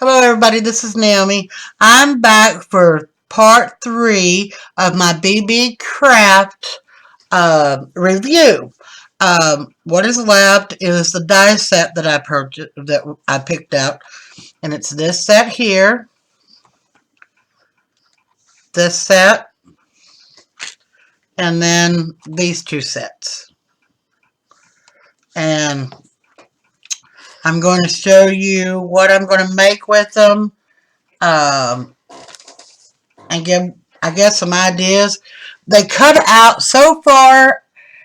Hello everybody, this is Naomi. I'm back for part 3 of my Beebeecraft review. What is left is the die set that I purchased, that I picked out, and it's this set here, this set, and then these two sets. And I'm going to show you what I'm going to make with them, and give, I guess, some ideas. They cut out so far.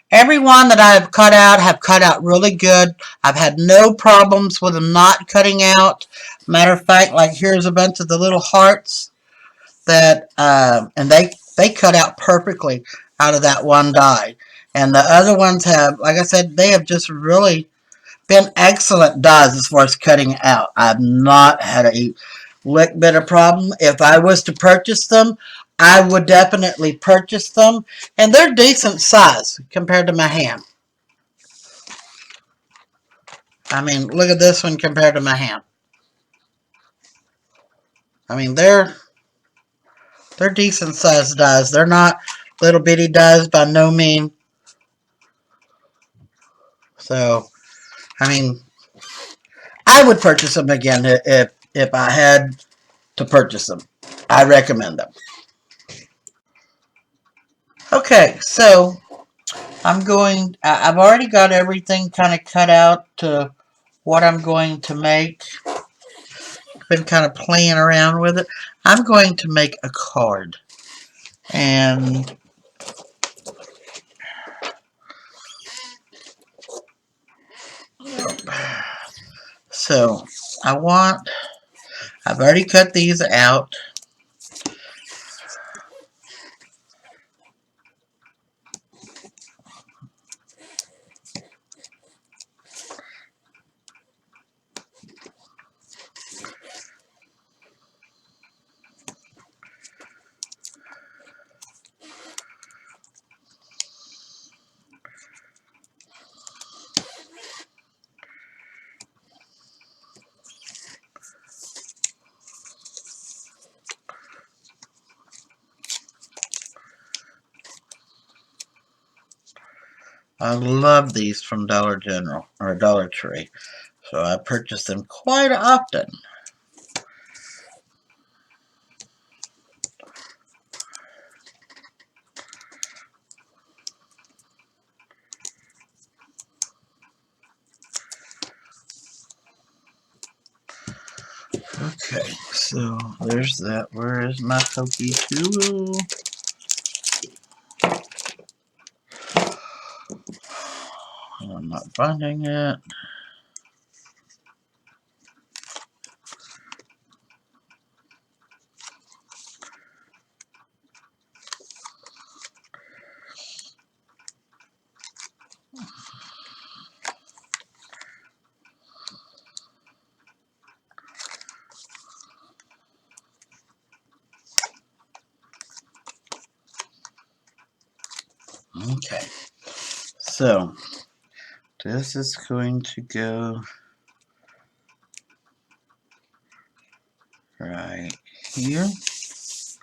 Everyone that I've cut out have cut out really good. I've had no problems with them not cutting out. Matter of fact, like here's a bunch of the little hearts that, and they cut out perfectly out of that one die. And the other ones have, like I said, they have just really been excellent dies as far as cutting out. I've not had a lick bit of problem. If I was to purchase them, I would definitely purchase them. And they're decent size compared to my hand. I mean, look at this one compared to my hand. I mean, they're decent sized dies. They're not little bitty dies by no means. So, I mean, I would purchase them again if I had to purchase them. I recommend them. Okay, so I've already got everything kind of cut out to what I'm going to make. Been kind of playing around with it. I'm going to make a card. And so I've already cut these out. I love these from Dollar General or Dollar Tree, so I purchase them quite often. Okay, so there's that. Where is my pokey tool? I'm not finding it. Okay, so this is going to go right here,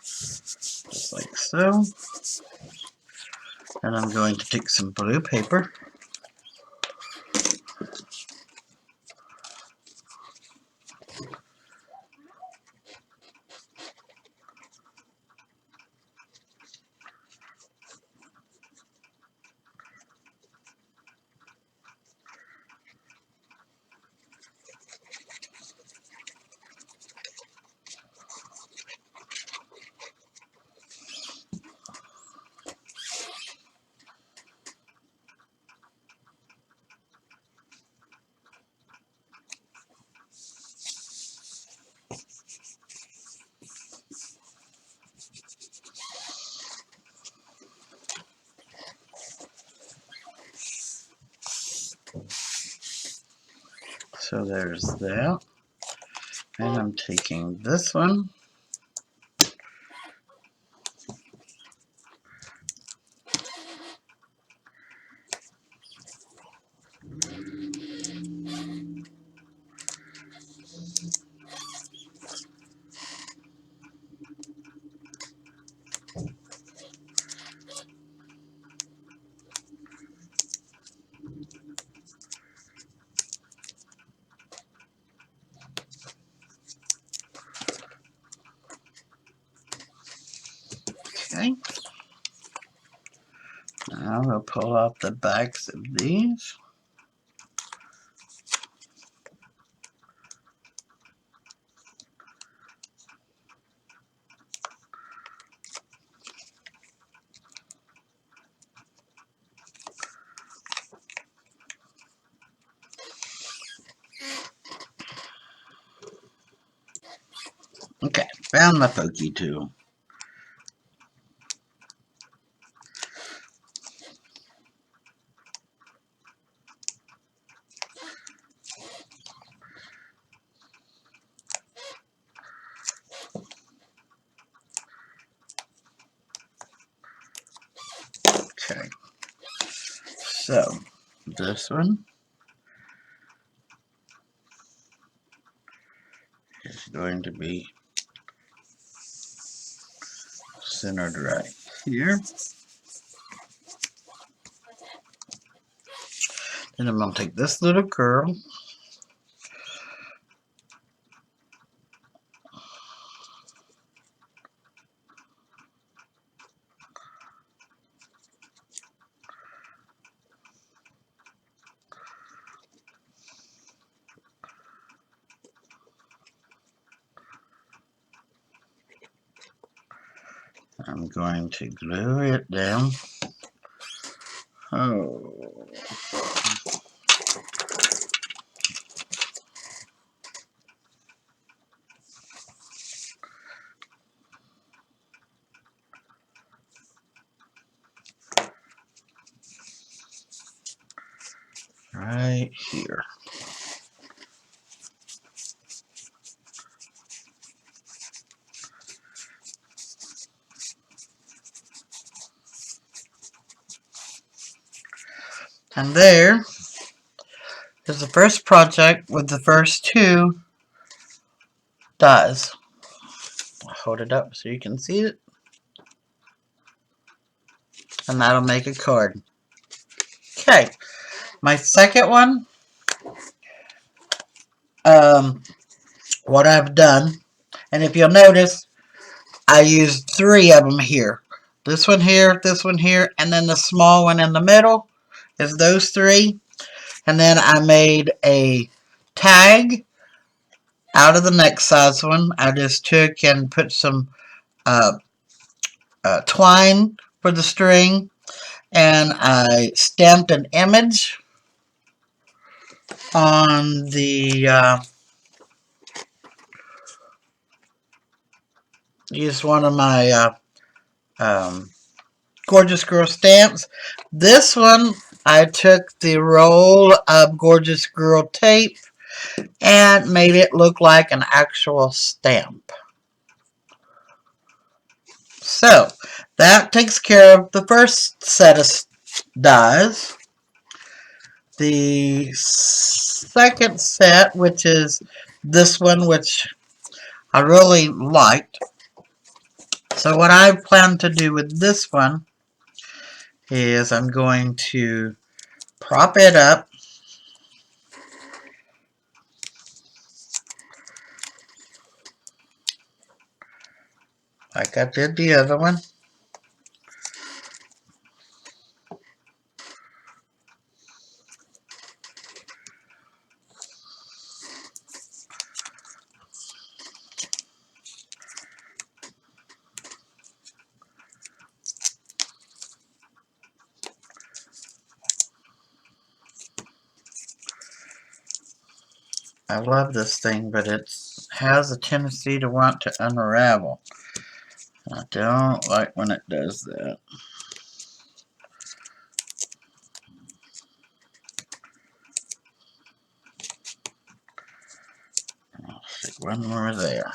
just like so. And I'm going to take some blue paper. So there's that. And I'm taking this one. we'll pull off the backs of these. Okay, found my pokey tool. Okay, so this one is going to be centered right here. Then I'm going to take this little curl, I'm going to glue it down. Oh, right here. And there is the first project with the first two dies. I'll hold it up so you can see it. And that'll make a card. Okay, my second one, what I've done, and if you'll notice, I used three of them here. This one here, and then the small one in the middle is those three. And then I made a tag out of the next size one. I just took and put some twine for the string, and I stamped an image on the used one of my Gorgeous Girl stamps. This one, I took the roll of Gorgeous Girl tape and made it look like an actual stamp. So, that takes care of the first set of dies. The second set, which is this one, which I really liked. So what I plan to do with this one is I'm going to prop it up like I did the other one. I love this thing, but it has a tendency to want to unravel. I don't like when it does that. I'll stick one more there.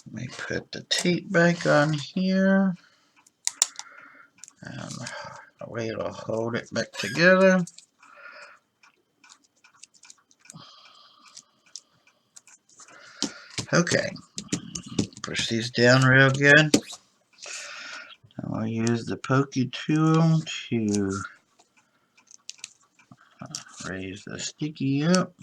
Let me put the tape back on here. And that way it'll hold it back together. Okay. Push these down real good. I'll use the pokey tool to raise the sticky up.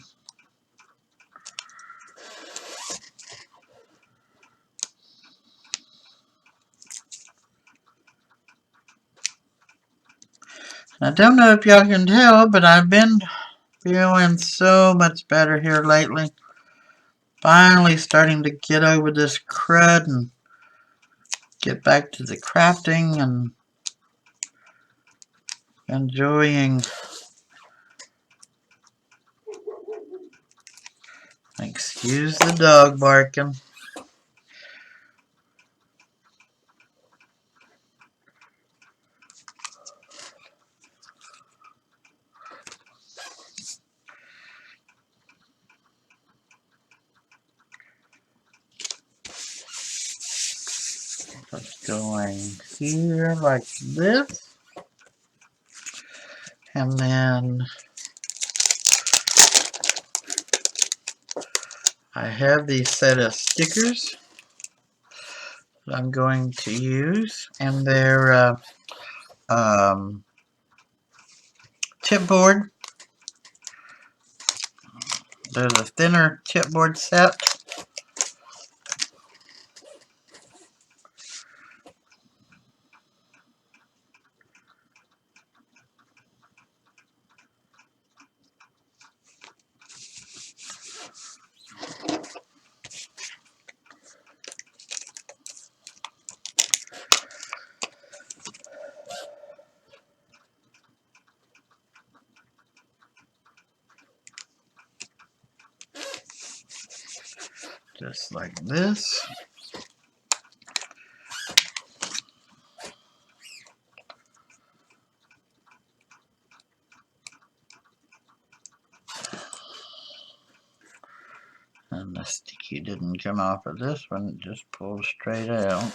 I don't know if y'all can tell, but I've been feeling so much better here lately. Finally starting to get over this crud and get back to the crafting and enjoying. Excuse the dog barking. Just going here like this. And then I have these set of stickers that I'm going to use. And they're chipboard. There's a thinner chipboard set. Just like this. And the sticky didn't come off of this one, it just pulled straight out.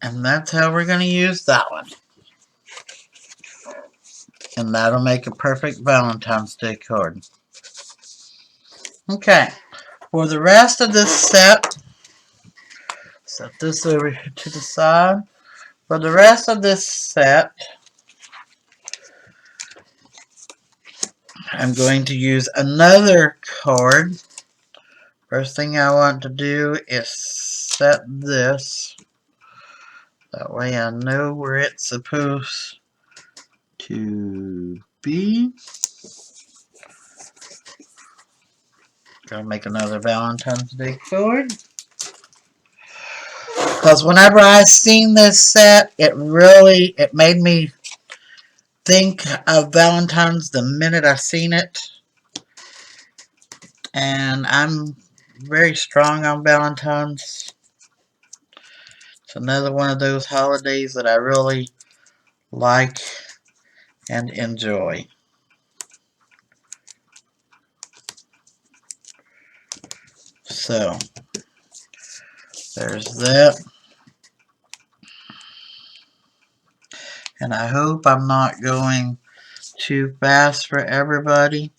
And that's how we're going to use that one. And that'll make a perfect Valentine's Day card. Okay, for the rest of this set, set this over here to the side. For the rest of this set, I'm going to use another card. First thing I want to do is set this. That way I know where it's supposed to be. Gonna make another Valentine's Day card. Because whenever I seen this set, it made me think of Valentine's the minute I seen it. And I'm very strong on Valentine's. It's another one of those holidays that I really like and enjoy. So, there's that. And I hope I'm not going too fast for everybody.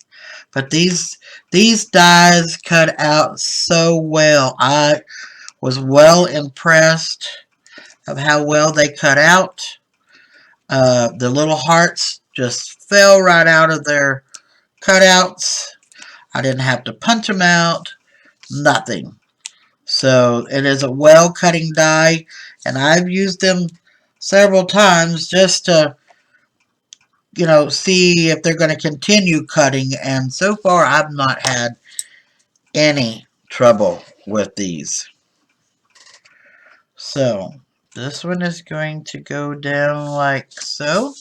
But these dies cut out so well. I was well impressed of how well they cut out. The little hearts just fell right out of their cutouts. I didn't have to punch them out. Nothing. So it is a well cutting die, and I've used them several times just to, you know, see if they're going to continue cutting, and so far I've not had any trouble with these. So this one is going to go down like so.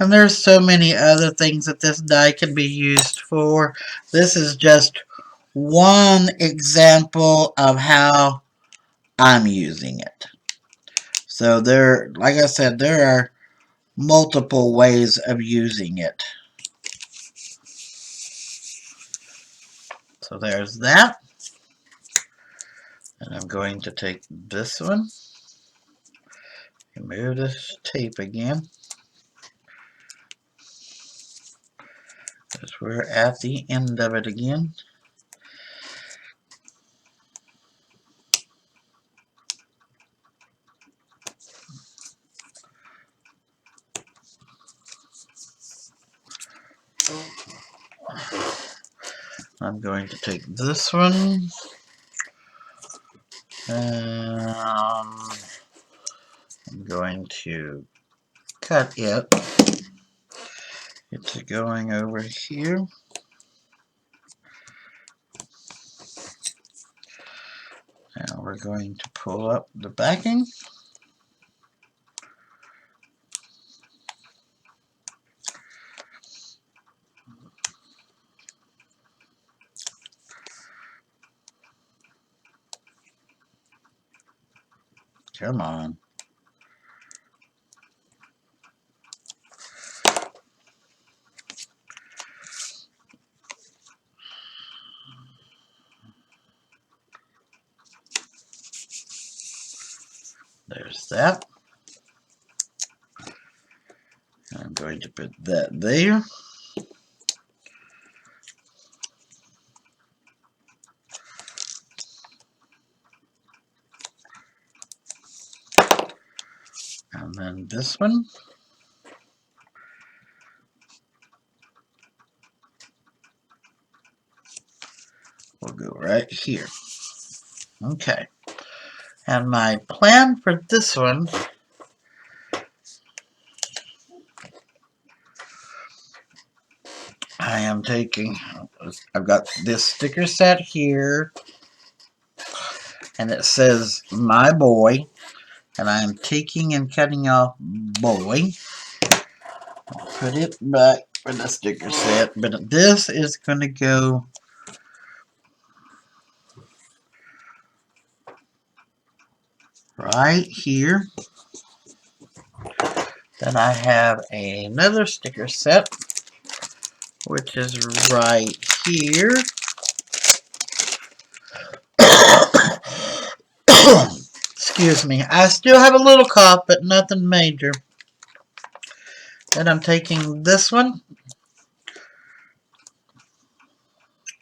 And there's so many other things that this die can be used for. This is just one example of how I'm using it. So there, like I said, there are multiple ways of using it. So there's that. And I'm going to take this one, remove this tape again, because we're at the end of it again. I'm going to take this one, and I'm going to cut it. It's going over here. Now we're going to pull up the backing. Come on. There's that. I'm going to put that there. And then this one. Will go right here. Okay. And my plan for this one, I am taking, I've got this sticker set here, and it says my boy, and I'm taking and cutting off boy. I'll put it back for the sticker set, but this is going to go right here. Then I have another sticker set, which is right here. Excuse me. I still have a little cough, but nothing major. Then I'm taking this one,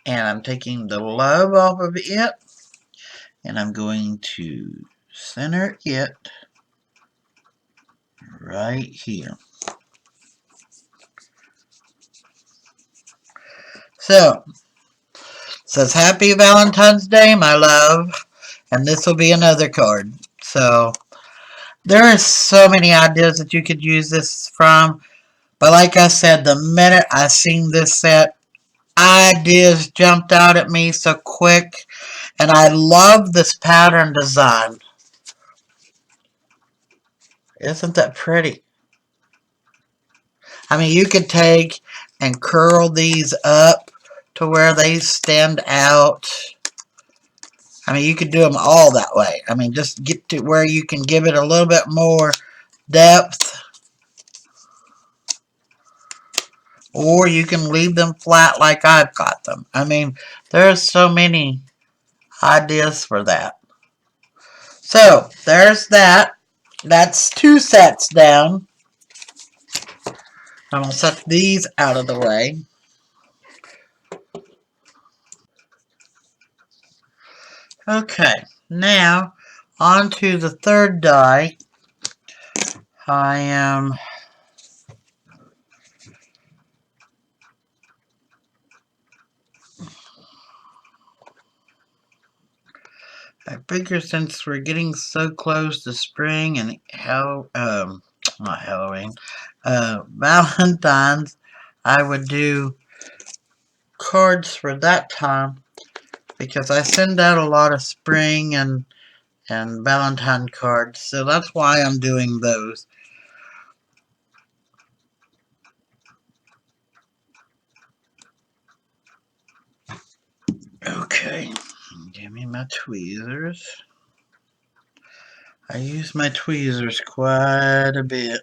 and I'm taking the love off of it, and I'm going to center it right here. So, it says Happy Valentine's Day, my love, and this will be another card. So, there are so many ideas that you could use this from, but like I said, the minute I seen this set, ideas jumped out at me so quick, and I love this pattern design. Isn't that pretty? I mean, you could take and curl these up to where they stand out. I mean, you could do them all that way. I mean, just get to where you can give it a little bit more depth. Or you can leave them flat like I've got them. I mean, there's so many ideas for that. So, there's that. That's 2 sets down. I'm going to set these out of the way. Okay, now on to the third die. I figure since we're getting so close to spring and not Halloween, Valentine's, I would do cards for that time because I send out a lot of spring and Valentine cards, so that's why I'm doing those. Okay, give me my tweezers. I use my tweezers quite a bit.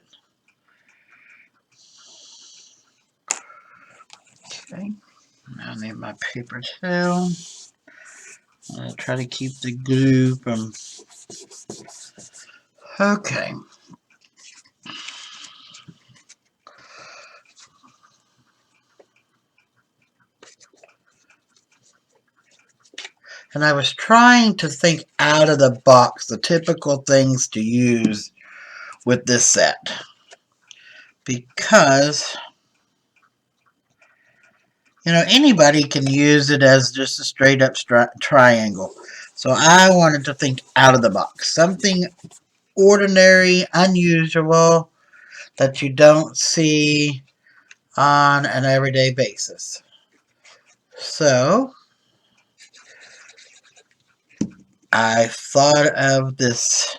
Okay, now I need my paper towel. I'll try to keep the glue from... Okay. And I was trying to think out of the box, the typical things to use with this set. Because, you know, anybody can use it as just a straight up triangle. So I wanted to think out of the box. Something ordinary, unusual, that you don't see on an everyday basis. So I thought of this.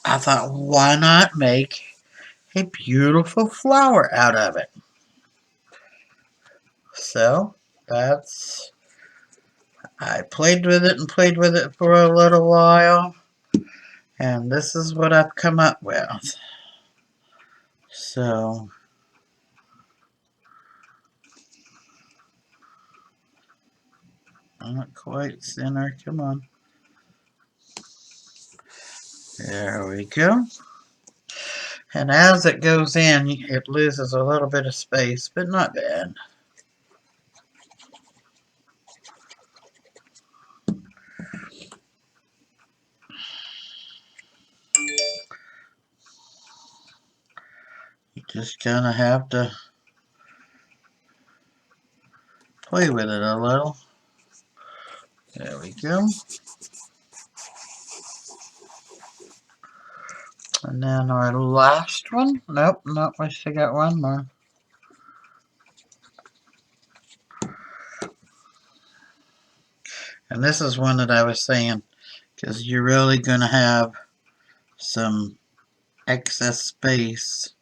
I thought, why not make a beautiful flower out of it? So that's, I played with it and played with it for a little while, and this is what I've come up with. So not quite center, come on. There we go. And as it goes in, it loses a little bit of space, but not bad. You just kind of have to play with it a little. There we go. And then our last one. Nope, I still got one more. And this is one that I was saying, because you're really going to have some excess space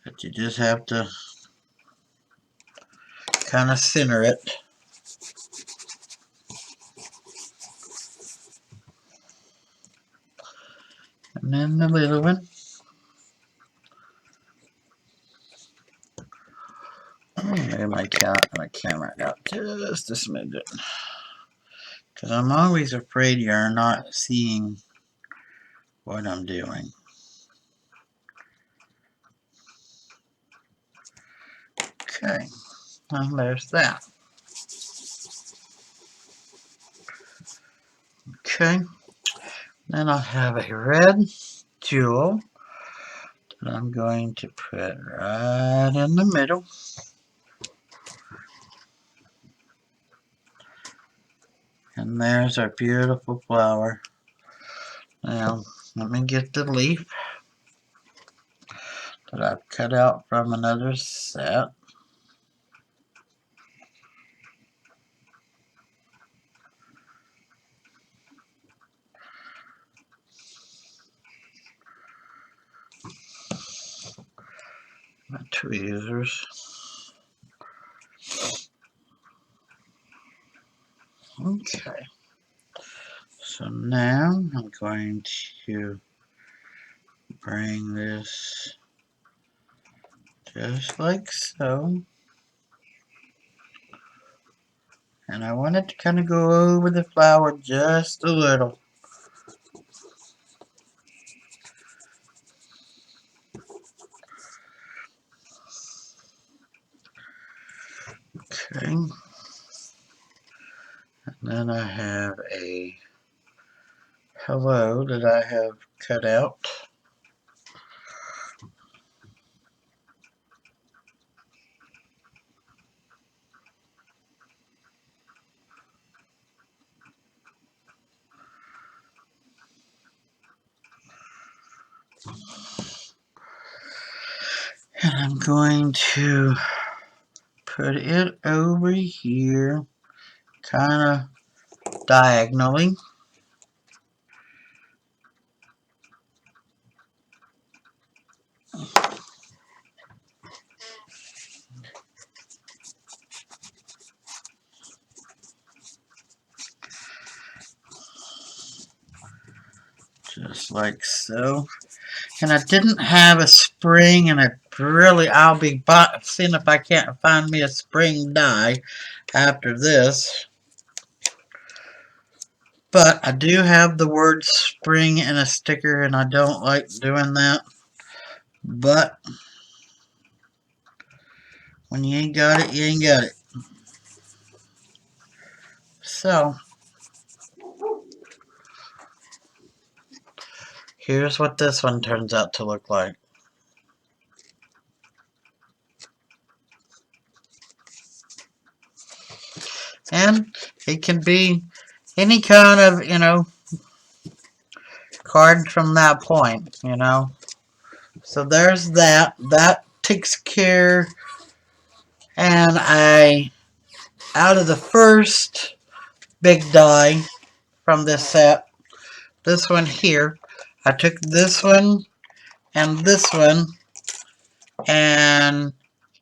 that you just have to kind of center it. And then the little one. Move my camera out just a smidget. Because I'm always afraid you're not seeing what I'm doing. Okay, well, there's that. Okay, then I'll have a red jewel that I'm going to put right in the middle. And there's our beautiful flower. Now, let me get the leaf that I've cut out from another set. My tweezers. Okay. So now I'm going to bring this just like so. And I want it to kind of go over the flower just a little. Okay. And then I have a hello that I have cut out. And I'm going to put it over here, kind of diagonally. like so. And I didn't have a spring, and I'll be seeing if I can't find me a spring die after this. But I do have the word spring in a sticker, and I don't like doing that. But when you ain't got it, you ain't got it. So, here's what this one turns out to look like. And it can be any kind of, card from that point, So there's that. That takes care. And out of the first big die from this set, this one here, I took this one and this one and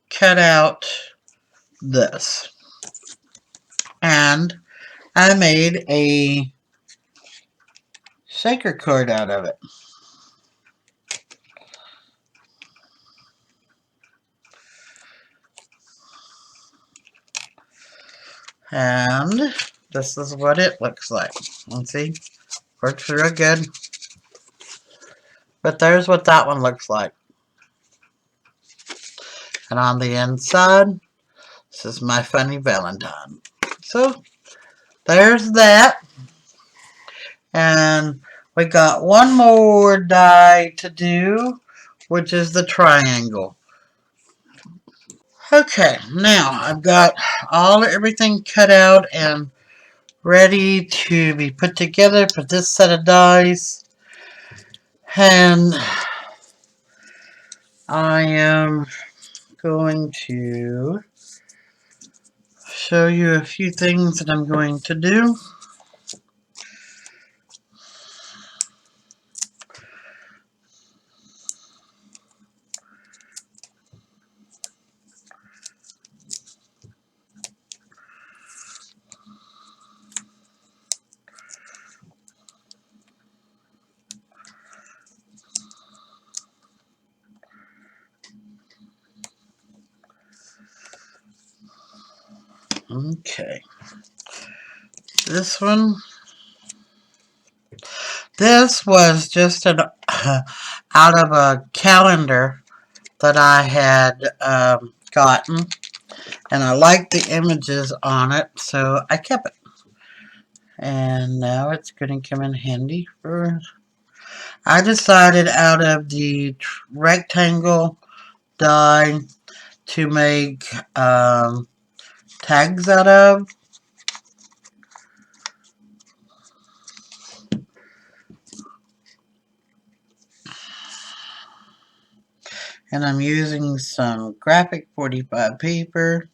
cut out this. And I made a shaker card out of it. And this is what it looks like. Let's see. Works real good. But there's what that one looks like. And on the inside, this is my funny Valentine. So, there's that. And we got one more die to do, which is the triangle. Okay, now I've got everything cut out and ready to be put together for this set of dies. And I am going to show you a few things that I'm going to do. Okay. This one. This was just out of a calendar that I had gotten, and I liked the images on it, so I kept it. And now it's going to come in handy for... I decided out of the rectangle die to make tags out of. And I'm using some graphic 45 paper.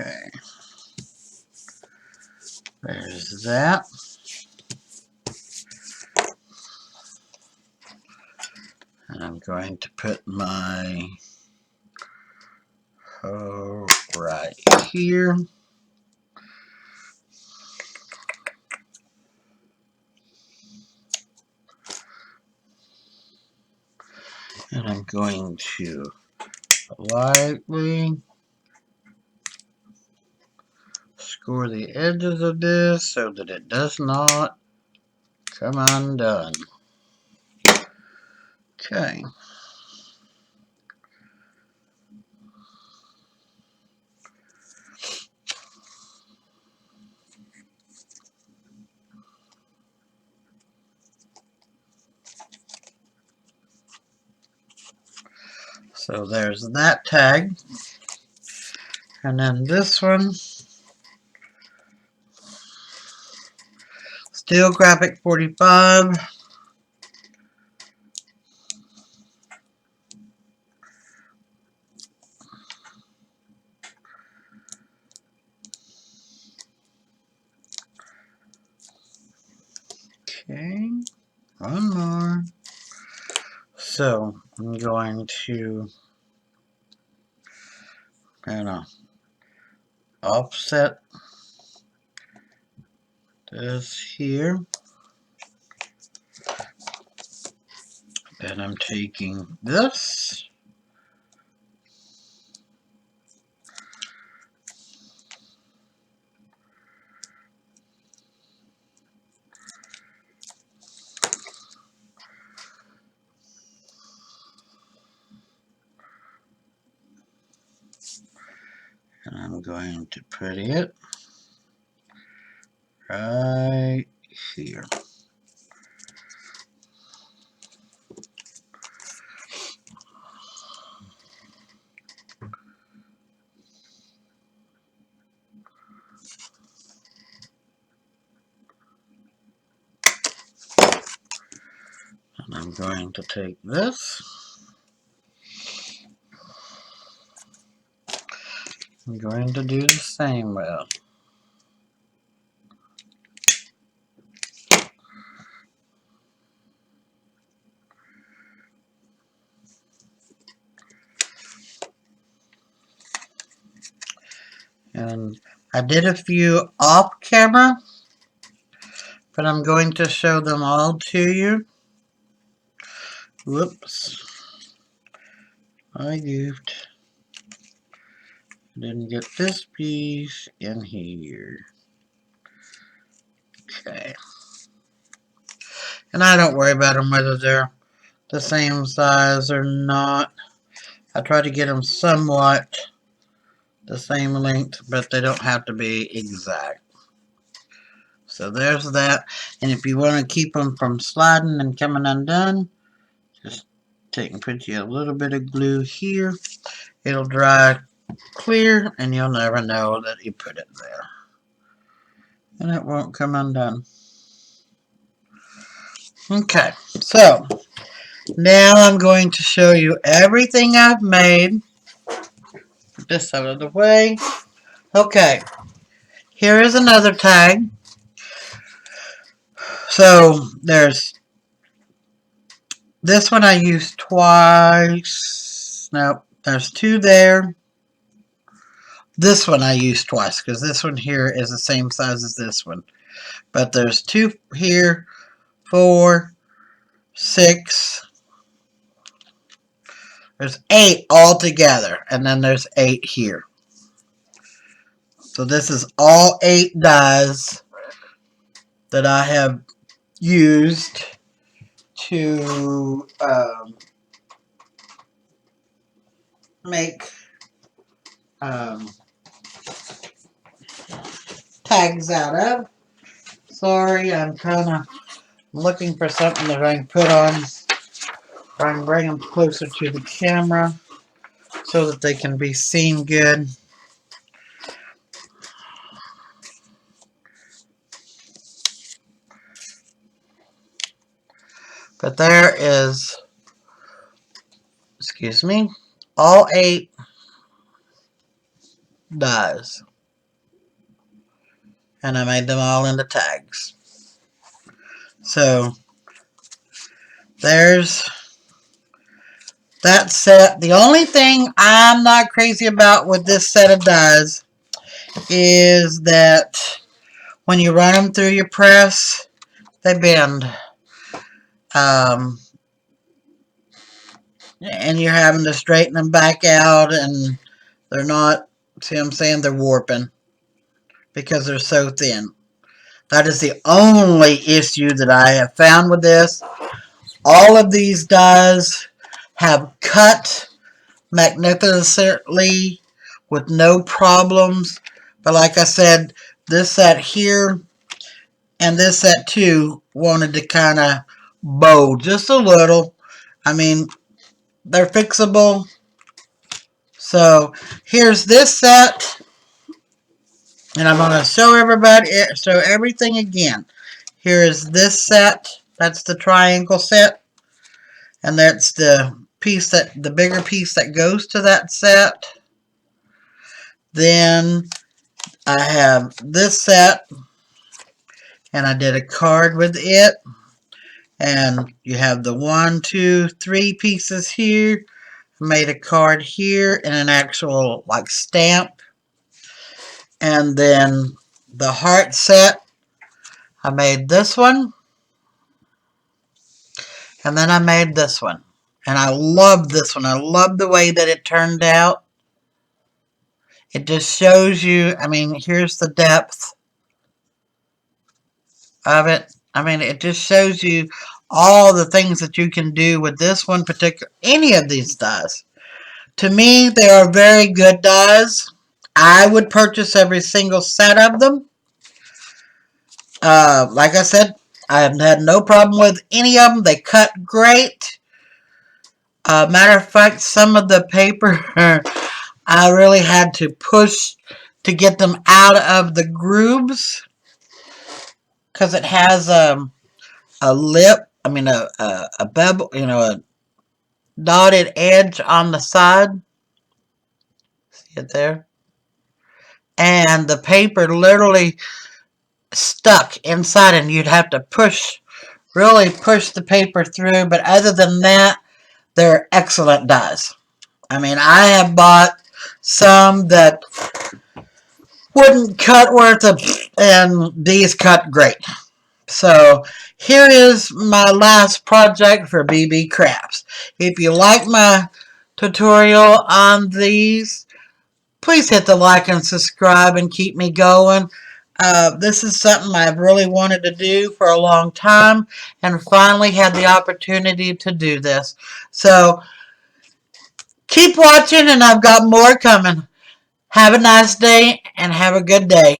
Okay. There's that. And I'm going to put my right here. And I'm going to lightly score the edges of this so that it does not come undone. Okay. So there's that tag. And then this one, still graphic 45. Okay, one more. So I'm going to kind of offset this here. Then I'm taking this. And I'm going to put it right here. And I'm going to take this. I'm going to do the same with. And I did a few off camera, but I'm going to show them all to you. Whoops. I goofed. Didn't get this piece in here. Okay. And I don't worry about them whether they're the same size or not. I try to get them somewhat the same length, but they don't have to be exact. So there's that. And if you want to keep them from sliding and coming undone, just take and put you a little bit of glue here. It'll dry clear and you'll never know that you put it there. And it won't come undone. Okay, so now I'm going to show you everything I've made. Put this out of the way. Okay, here is another tag. So there's this one I used twice. Nope, there's two there. This one I used twice because this one here is the same size as this one. But there's two here, 4, 6. There's 8 altogether, and then there's 8 here. So this is all 8 dies that I have used to make tags out of. Sorry, I'm kind of looking for something that I can put on. I can bring them closer to the camera so that they can be seen good. But there is, excuse me, all 8 dies. And I made them all into tags. So there's that set. The only thing I'm not crazy about with this set of dies is that when you run them through your press, they bend. And you're having to straighten them back out, and they're not, see what I'm saying, they're warping because they're so thin. That is the only issue that I have found with this. All of these dies have cut magnificently with no problems. But like I said, this set here and this set too wanted to kind of bow just a little. I mean, they're fixable. So here's this set, and I'm going to show everybody, show everything again. Here is this set. That's the triangle set, and that's the piece that, the bigger piece that goes to that set. Then I have this set, and I did a card with it. And you have the 1, 2, 3 pieces here. I made a card here and an actual like stamp. And then the heart set, I made this one, and then I made this one. And I love this one. I love the way that it turned out. It just shows you, I mean, here's the depth of it. I mean, it just shows you all the things that you can do with this one particular, any of these dies. To me, they are very good dies. I would purchase every single set of them. Like I said, I have had no problem with any of them. They cut great. Matter of fact, some of the paper I really had to push to get them out of the grooves because it has a lip. I mean a bevel, you know, a dotted edge on the side. See it there? And the paper literally stuck inside, and you'd have to push, really push the paper through. But other than that, they're excellent dies. I mean, I have bought some that wouldn't cut worth of, and these cut great. So here is my last project for Beebeecraft. If you like my tutorial on these, please hit the like and subscribe and keep me going. This is something I've really wanted to do for a long time, and finally had the opportunity to do this. So keep watching, and I've got more coming. Have a nice day and have a good day.